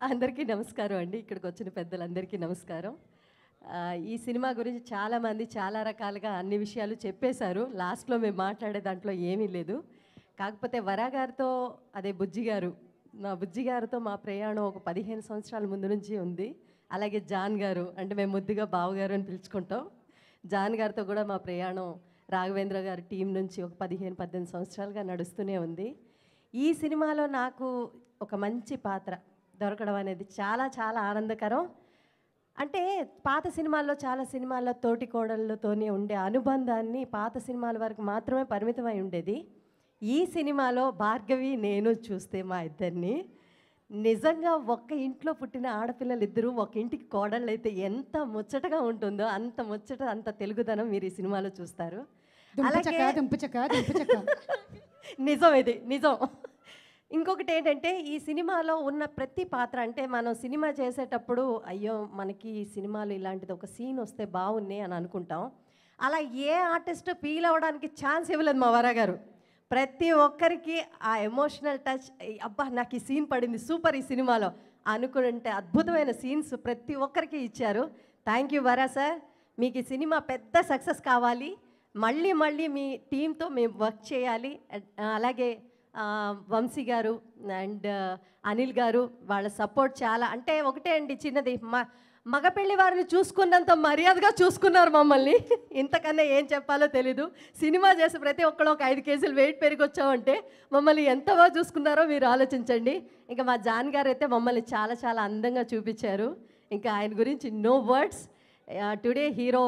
అందరికీ నమస్కారం అండి. ఇక్కడికి వచ్చిన పెద్దలందరికీ నమస్కారం. ఈ సినిమా గురించి చాలామంది చాలా రకాలుగా అన్ని విషయాలు చెప్పేశారు. లాస్ట్‌లో మేము మాట్లాడే దాంట్లో ఏమీ లేదు. కాకపోతే వరా గారితో అదే బుజ్జి గారు, మా బుజ్జి గారితో మా ప్రయాణం ఒక 15 సంవత్సరాల ముందు నుంచి ఉంది. అలాగే జాన్ గారు, అంటే మేము ముద్దుగా బావగారు అని పిలుచుకుంటాం. జాన్ గారితో కూడా మా ప్రయాణం రాఘవేంద్ర గారి టీం నుంచి ఒక 15, 18 సంవత్సరాలుగా నడుస్తూనే ఉంది. ఈ సినిమాలో నాకు ఒక మంచి పాత్ర దొరకడం అనేది చాలా చాలా ఆనందకరం. అంటే పాత సినిమాల్లో చాలా సినిమాల్లో తోటి కోడళ్ళతోనే ఉండే అనుబంధాన్ని పాత సినిమాల వరకు మాత్రమే పరిమితమై ఉండేది. ఈ సినిమాలో భార్గవి నేను చూస్తే మా ఇద్దరిని నిజంగా ఒక్క ఇంట్లో పుట్టిన ఆడపిల్లలు ఇద్దరు ఒక ఇంటికి కోడళ్ళు అయితే ఎంత ముచ్చటగా ఉంటుందో అంత ముచ్చట, అంత తెలుగుదనం మీరు ఈ సినిమాలో చూస్తారు. నిజం, ఇది నిజం. ఇంకొకటి ఏంటంటే ఈ సినిమాలో ఉన్న ప్రతి పాత్ర, అంటే మనం సినిమా చేసేటప్పుడు అయ్యో మనకి ఈ సినిమాలో ఇలాంటిది ఒక సీన్ వస్తే బాగుంది అని అనుకుంటాం. అలా ఏ ఆర్టిస్ట్ ఫీల్ అవ్వడానికి ఛాన్స్ ఇవ్వలేదు మా వరా గారు. ప్రతి ఒక్కరికి ఆ ఎమోషనల్ టచ్, అబ్బా నాకు ఈ సీన్ పడింది సూపర్ ఈ సినిమాలో అనుకుంటే అద్భుతమైన సీన్స్ ప్రతి ఒక్కరికి ఇచ్చారు. థ్యాంక్ యూ వరా సార్. మీకు ఈ సినిమా పెద్ద సక్సెస్ కావాలి, మళ్ళీ మళ్ళీ మీ టీంతో మేము వర్క్ చేయాలి. అలాగే వంశీ గారు అండ్ అనిల్ గారు వాళ్ళ సపోర్ట్ చాలా, అంటే ఒకటే అండి చిన్నది, మగపెళ్లి వారిని చూసుకున్నంత మర్యాదగా చూసుకున్నారు మమ్మల్ని. ఇంతకన్నా ఏం చెప్పాలో తెలీదు. సినిమా చేసి ప్రతి ఒక్కళ్ళు ఒక 5 కేజీలు వెయిట్ పెరిగి వచ్చామంటే మమ్మల్ని ఎంత బాగా చూసుకున్నారో మీరు ఆలోచించండి. ఇంకా మా జాన్ గారు అయితే మమ్మల్ని చాలా చాలా అందంగా చూపించారు. ఇంకా ఆయన గురించి no words. Today hero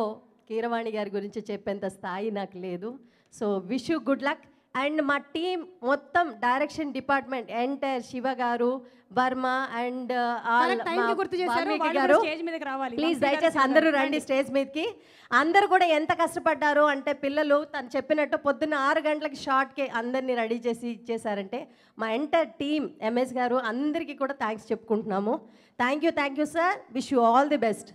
Keeravani గారి గురించి చెప్పేంత స్థాయి నాకు లేదు. So wish you good luck. And మా టీం మొత్తం direction department entire Shiva garu, Varma and please దయచేసి అందరూ రండి స్టేజ్ మీదకి. అందరూ కూడా ఎంత కష్టపడ్డారు అంటే పిల్లలు తను చెప్పినట్టు పొద్దున్న 6 గంటలకి షార్ట్కి అందరినీ రెడీ చేసి ఇచ్చేసారంటే మా ఎంటైర్ టీం ఎంఎస్ గారు అందరికీ కూడా థ్యాంక్స్ చెప్పుకుంటున్నాము. Thank you sir. Wish you all the best.